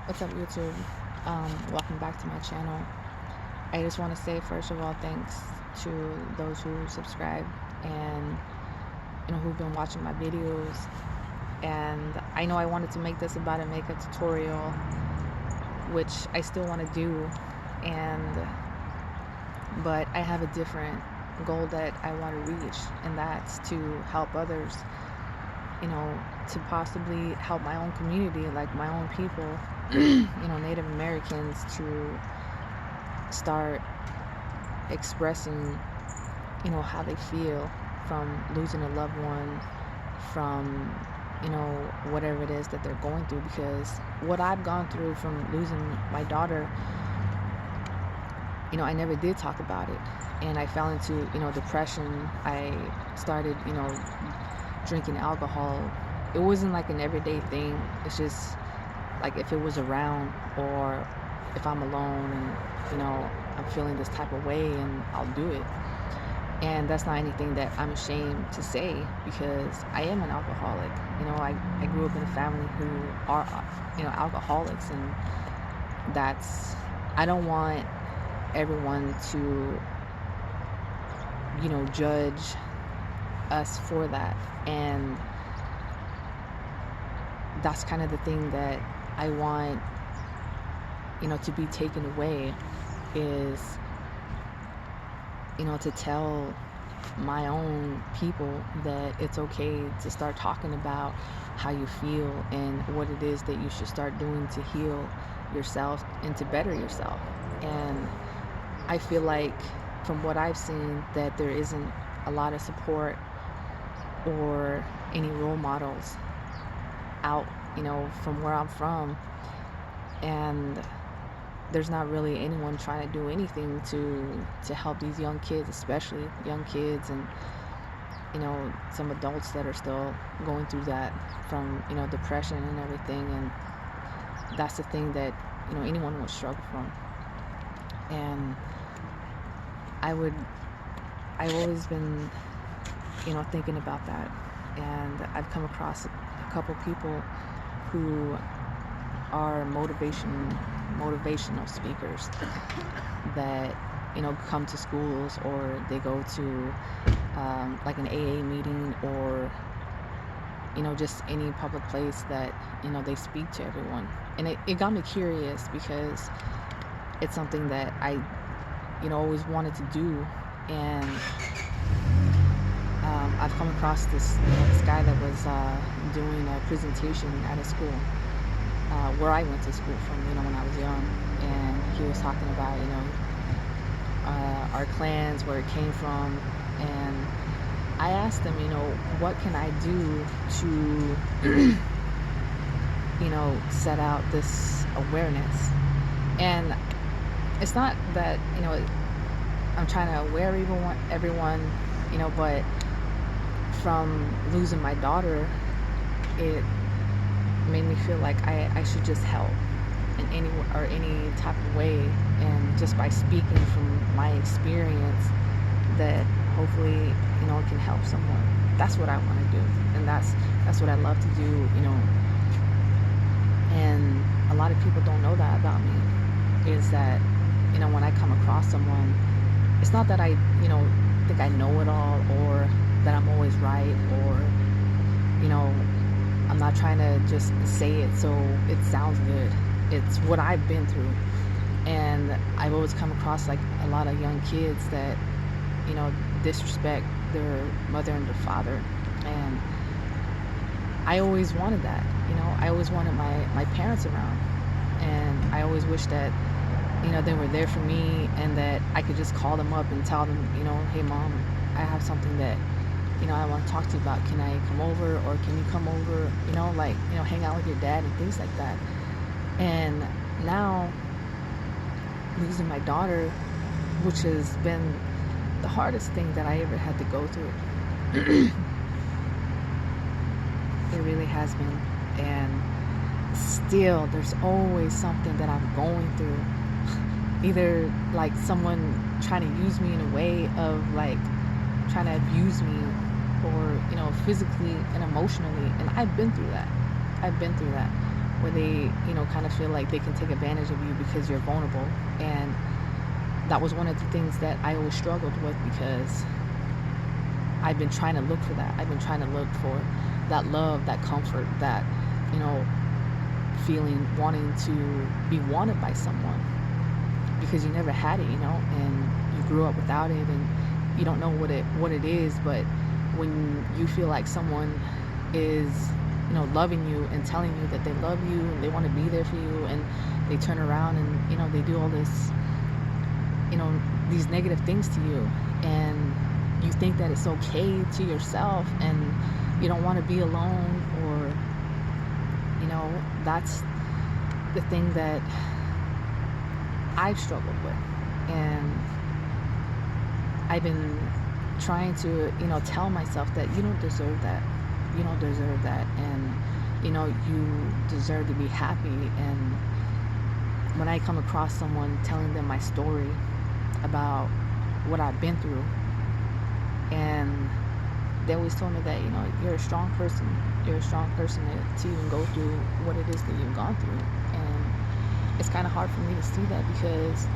What's up, YouTube? Welcome back to my channel. I just want to say, first of all, thanks to those who subscribe and who've been watching my videos. And I know I wanted to make this about a makeup tutorial, which I still want to do, but I have a different goal that I want to reach, and that's to help others. To possibly help my own community, like my own people, Native Americans, to start expressing, how they feel from losing a loved one, from, whatever it is that they're going through. Because what I've gone through from losing my daughter, I never did talk about it. And I fell into, depression. I started, drinking alcohol. It wasn't like an everyday thing. It's just like if it was around, or if I'm alone and I'm feeling this type of way, and I'll do it. And that's not anything that I'm ashamed to say, because I am an alcoholic. I grew up in a family who are alcoholics, and I don't want everyone to judge us for that. And that's kind of the thing that I want to be taken away, is to tell my own people that it's okay to start talking about how you feel and what it is that you should start doing to heal yourself and to better yourself. And I feel like, from what I've seen, that there isn't a lot of support or any role models out, from where I'm from. And there's not really anyone trying to do anything to help these young kids, especially young kids, and some adults that are still going through that, from depression and everything. And that's the thing that anyone would struggle from. And I've always been thinking about that. And I've come across a couple people who are motivational speakers that come to schools, or they go to like an AA meeting, or just any public place that they speak to everyone. And it got me curious, because it's something that I always wanted to do. And I've come across this guy that was doing a presentation at a school where I went to school from, when I was young. And he was talking about, our clans, where it came from. And I asked him, what can I do to, set out this awareness? And it's not that, I'm trying to aware everyone, but from losing my daughter, it made me feel like I should just help in any type of way. And just by speaking from my experience, that hopefully it can help someone. That's what I want to do, and that's what I love to do. And a lot of people don't know that about me, is that when I come across someone, it's not that I think I know it all, or that I'm always right, or I'm not trying to just say it so it sounds good. It's what I've been through. And I've always come across like a lot of young kids that disrespect their mother and their father. And I always wanted that. I always wanted my parents around. And I always wish that they were there for me, and that I could just call them up and tell them, hey mom, I have something that I want to talk to you about. Can I come over, or can you come over, hang out with your dad, and things like that. And now, losing my daughter, which has been the hardest thing that I ever had to go through. It really has been. And still, there's always something that I'm going through. Either like someone trying to use me in a way of like trying to abuse me, or physically and emotionally. And I've been through that. where they, kind of feel like they can take advantage of you because you're vulnerable. And that was one of the things that I always struggled with, because I've been trying to look for that. I've been trying to look for that love, that comfort, that, you know, feeling, wanting to be wanted by someone, because you never had it, and you grew up without it, and you don't know what it is. But when you feel like someone is, loving you and telling you that they love you and they want to be there for you, and they turn around and, they do all this, these negative things to you, and you think that it's okay to yourself, and you don't want to be alone, or, that's the thing that I've struggled with. And I've been trying to, tell myself that you don't deserve that. You don't deserve that. And, you deserve to be happy. And when I come across someone telling them my story about what I've been through, and they always told me that, you're a strong person. You're a strong person to even go through what it is that you've gone through. And it's kind of hard for me to see that, because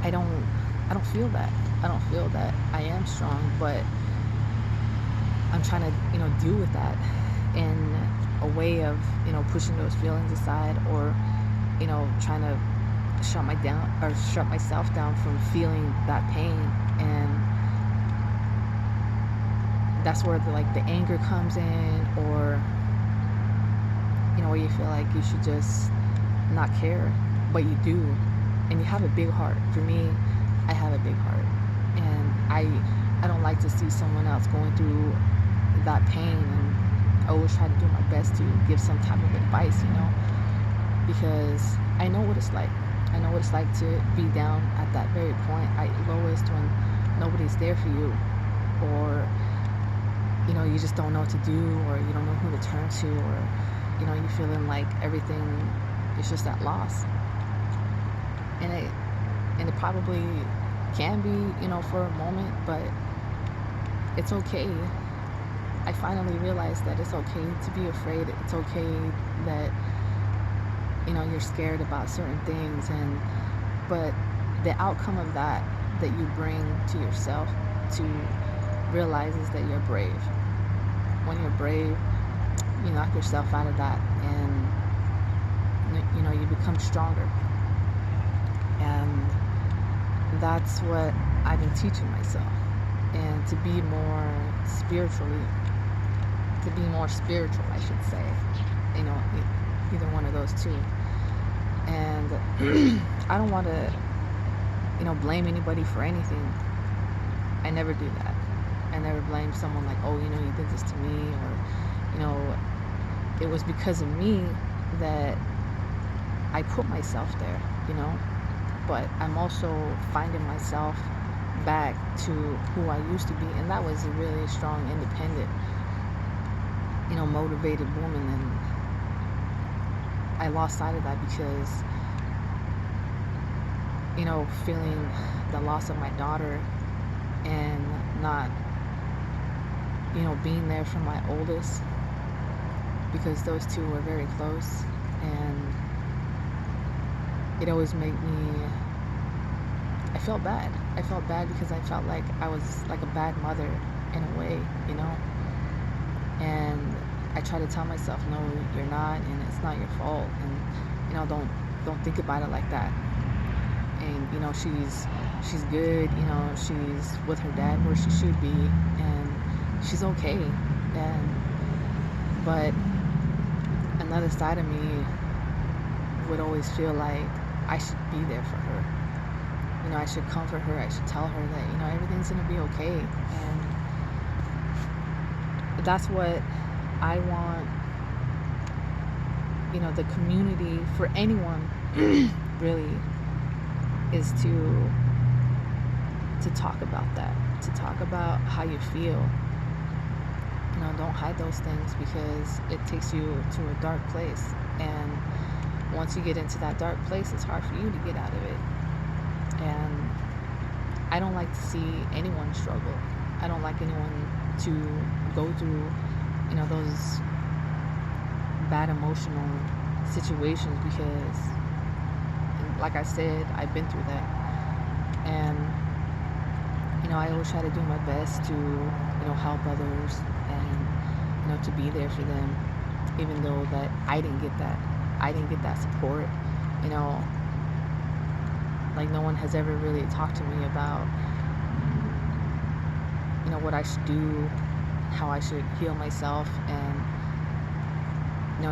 I don't feel that. I don't feel that I am strong, but I'm trying to, deal with that in a way of, pushing those feelings aside, or, trying to shut myself down from feeling that pain. And that's where the anger comes in, or, where you feel like you should just not care, but you do, and you have a big heart. For me, I have a big heart, and I don't like to see someone else going through that pain, and I always try to do my best to give some type of advice, because I know what it's like. I know what it's like to be down at that very point, at lowest, when nobody's there for you, or, you just don't know what to do, or you don't know who to turn to, or, you're feeling like everything is just at loss. And it probably can be, for a moment, but it's okay. I finally realized that it's okay to be afraid. It's okay that, you're scared about certain things, but the outcome of that you bring to yourself to realize is that you're brave. When you're brave, you knock yourself out of that, and you become stronger. And that's what I've been teaching myself, and to be more spiritual, I should say, either one of those two. And I don't want to, blame anybody for anything. I never do that. I never blame someone like, oh, you did this to me, or, it was because of me that I put myself there, but I'm also finding myself back to who I used to be, and that was a really strong, independent, motivated woman. And I lost sight of that because, feeling the loss of my daughter, and not, being there for my oldest, because those two were very close, and it always made me, I felt bad. I felt bad because I felt like I was like a bad mother in a way, and I try to tell myself, no, you're not, and it's not your fault, and, don't think about it like that. And, she's good, she's with her dad where she should be, and she's okay. But another side of me would always feel like I should be there for her. I should comfort her. I should tell her that, everything's going to be okay. And that's what I want, the community, for anyone really, is to talk about that, to talk about how you feel. Don't hide those things, because it takes you to a dark place. And once you get into that dark place, it's hard for you to get out of it. And I don't like to see anyone struggle. I don't like anyone to go through, those bad emotional situations because, like I said, I've been through that. And, I always try to do my best to, help others and, to be there for them, even though that I didn't get that. I didn't get that support. You know, like no one has ever really talked to me about, what I should do, how I should heal myself, and,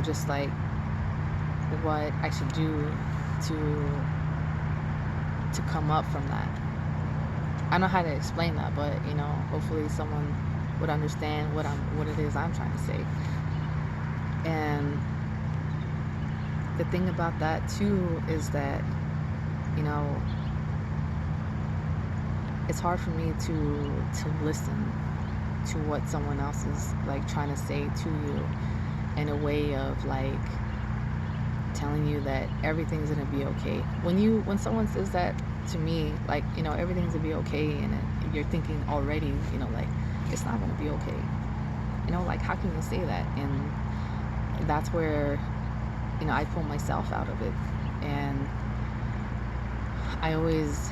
just like what I should do to come up from that. I don't know how to explain that, but hopefully someone would understand what it is I'm trying to say. And the thing about that too is that it's hard for me to listen to what someone else is like trying to say to you in a way of like telling you that everything's gonna be okay. When someone says that to me, like everything's gonna be okay, and you're thinking already, like it's not gonna be okay. Like how can you say that? And that's where I pull myself out of it, and I always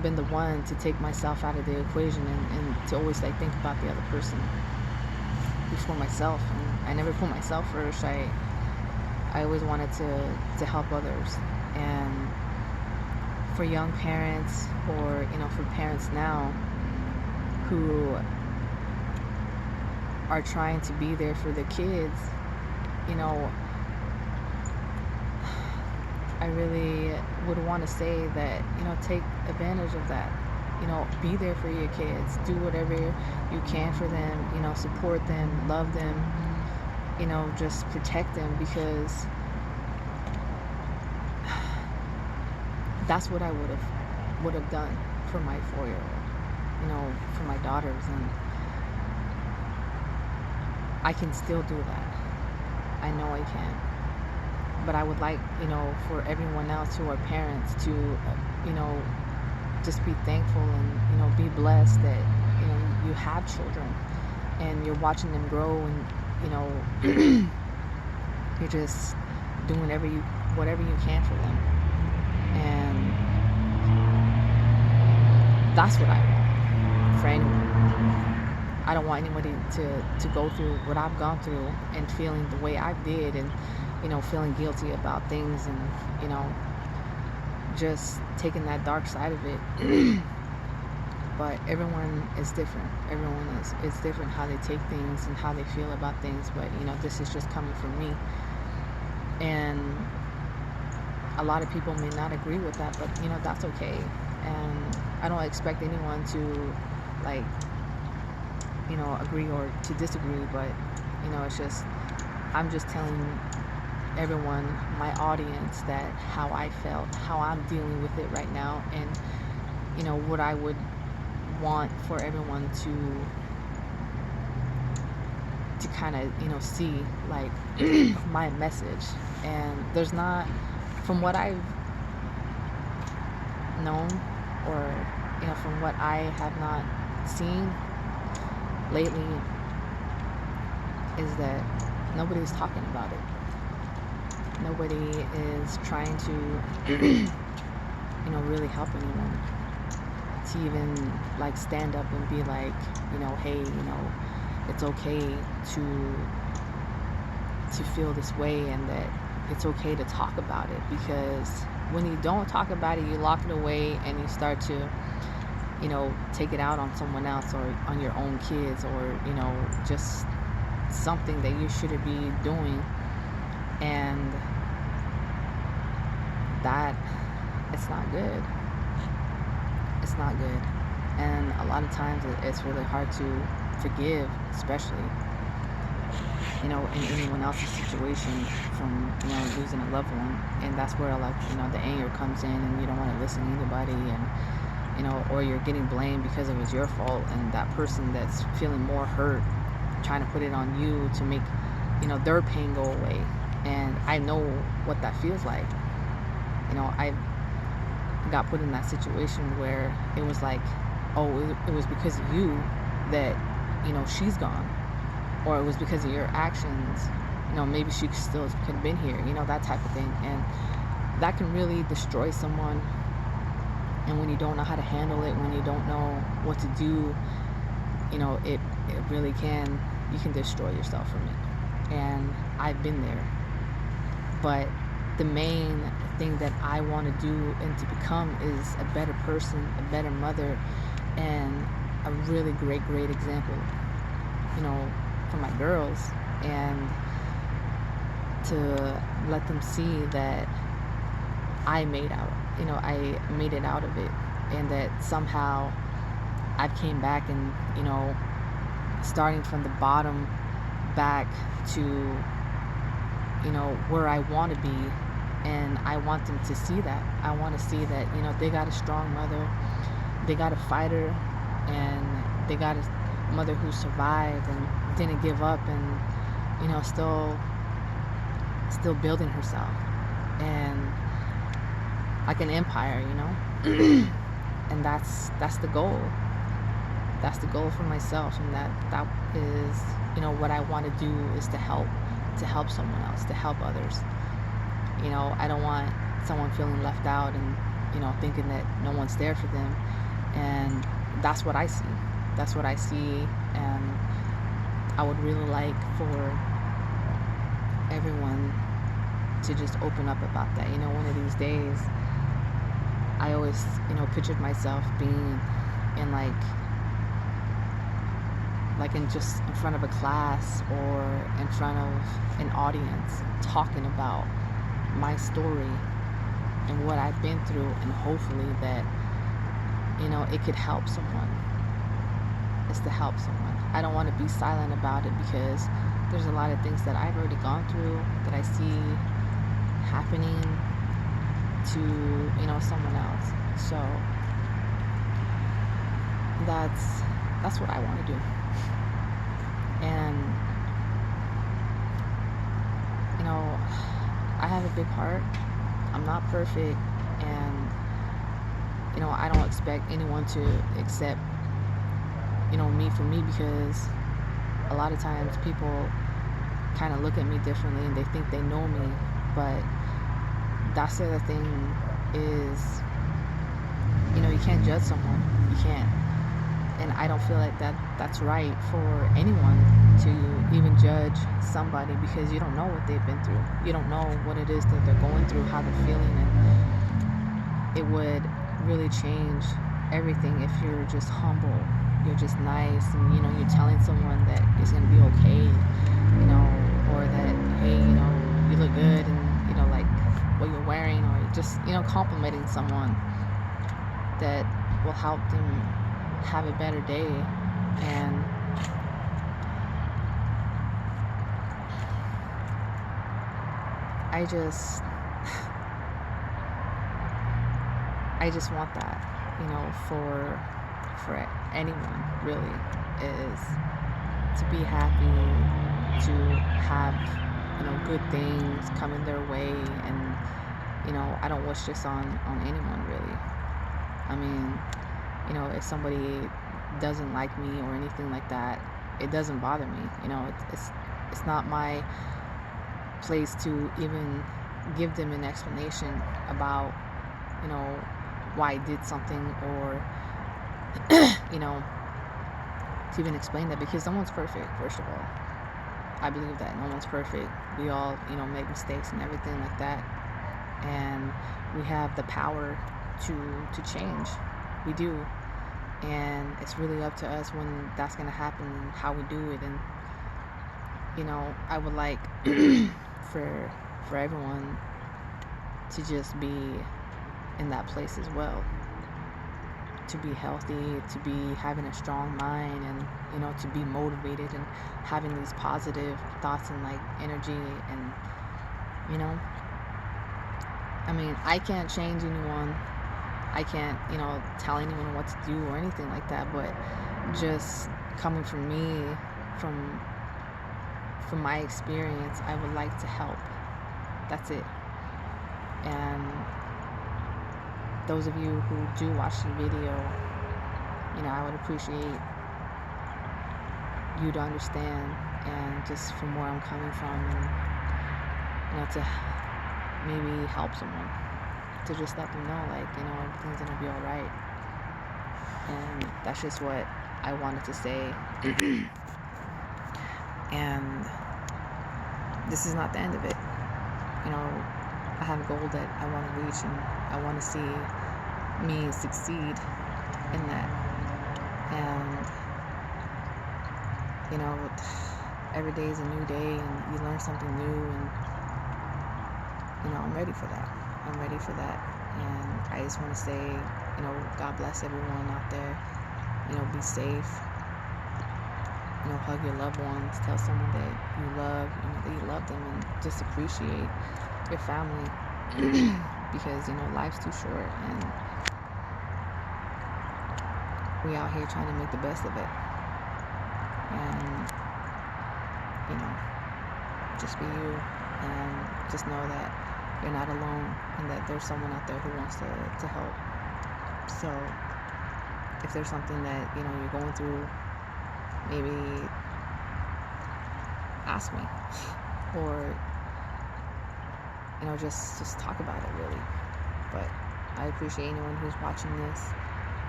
been the one to take myself out of the equation and to always like think about the other person before myself, and I never put myself first. I always wanted to help others. And for young parents, or for parents now who are trying to be there for the kids, I really would want to say that take advantage of that. Be there for your kids, do whatever you can for them, support them, love them, just protect them, because that's what I would have done for my 4-year-old, for my daughters. And I can still do that. I know I can. But I would like, for everyone else who are parents to, just be thankful and, be blessed that, you have children and you're watching them grow, and, you're just doing whatever you can for them. And that's what I want for anyone. I don't want anybody to go through what I've gone through and feeling the way I did, and feeling guilty about things, and just taking that dark side of it. But everyone is different. Everyone is different how they take things and how they feel about things. But this is just coming from me, and a lot of people may not agree with that, but that's okay. And I don't expect anyone to like agree or to disagree, but it's just, I'm just telling everyone, my audience, that how I felt, how I'm dealing with it right now, and what I would want for everyone to kind of see like my message. And there's not, from what I've known, or from what I have not seen lately, is that nobody's talking about it. Nobody is trying to really help anyone, to even like stand up and be like, hey, it's okay to feel this way, and that it's okay to talk about it. Because when you don't talk about it, you lock it away, and you start to take it out on someone else, or on your own kids, or just something that you shouldn't be doing. And that, it's not good. It's not good. And a lot of times it's really hard to forgive, especially in anyone else's situation, from losing a loved one. And that's where like the anger comes in, and you don't want to listen to anybody, and or you're getting blamed because it was your fault, and that person that's feeling more hurt, trying to put it on you to make their pain go away. And I know what that feels like. I got put in that situation where it was like, oh, it was because of you that she's gone, or it was because of your actions maybe she still could have been here, that type of thing. And that can really destroy someone. And when you don't know how to handle it, when you don't know what to do, it really you can destroy yourself from it. And I've been there. But the main thing that I want to do and to become is a better person, a better mother, and a really great example, for my girls, and to let them see that I made it out of it, and that somehow I've came back and, starting from the bottom back to, where I want to be. And I want them to see that. I want to see that, they got a strong mother, they got a fighter, and they got a mother who survived and didn't give up, and, still building herself, and like an empire, and that's the goal. That's the goal for myself, and that is, what I want to do is to help someone else, to help others. I don't want someone feeling left out and, thinking that no one's there for them. And that's what I see. That's what I see. And I would really like for everyone to just open up about that. One of these days, I always, pictured myself being in like just in front of a class or in front of an audience, talking about my story and what I've been through, and hopefully that, it could help someone. It's to help someone. I don't want to be silent about it, because there's a lot of things that I've already gone through that I see happening to, someone else. So that's what I want to do. And, I have a big heart. I'm not perfect, and, I don't expect anyone to accept, me for me, because a lot of times people kind of look at me differently and they think they know me. But that's the other thing is, you can't judge someone. You can't. And I don't feel like that's right for anyone to even judge somebody, because you don't know what they've been through. You don't know what it is that they're going through, how they're feeling, and it would really change everything if you're just humble, you're just nice, and you're telling someone that it's gonna be okay, or that, hey, you look good, and like what you're wearing, or just complimenting someone that will help them have a better day. And I just want that, for anyone, really, is to be happy, to have, good things coming their way. And, I don't wish this on anyone, really. I mean, if somebody doesn't like me or anything like that, it doesn't bother me. It's not my place to even give them an explanation about, why I did something, or, to even explain that, because no one's perfect, first of all. I believe that no one's perfect. We all, make mistakes and everything like that. And we have the power to change. We do. And it's really up to us when that's going to happen and how we do it. And, I would like for everyone to just be in that place as well. To be healthy, to be having a strong mind, and, to be motivated and having these positive thoughts and like energy. And, I mean, I can't change anyone. I can't, tell anyone what to do or anything like that, but just coming from me, from my experience, I would like to help. That's it. And those of you who do watch the video, I would appreciate you to understand and just from where I'm coming from, and to maybe help someone, to just let them know, like, everything's gonna be all right. And that's just what I wanted to say. And this is not the end of it. I have a goal that I want to reach, and I want to see me succeed in that. And every day is a new day, and you learn something new, and I'm ready for that. I'm ready for that. And I just want to say, God bless everyone out there. Be safe. Hug your loved ones. Tell someone that you love them, and just appreciate your family. Because life's too short, and we out here trying to make the best of it. And just be you, and just know that you're not alone, and that there's someone out there who wants to help. So if there's something that you're going through, maybe ask me, or just talk about it, really. But I appreciate anyone who's watching this,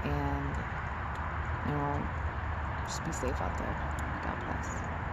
and just be safe out there. God bless.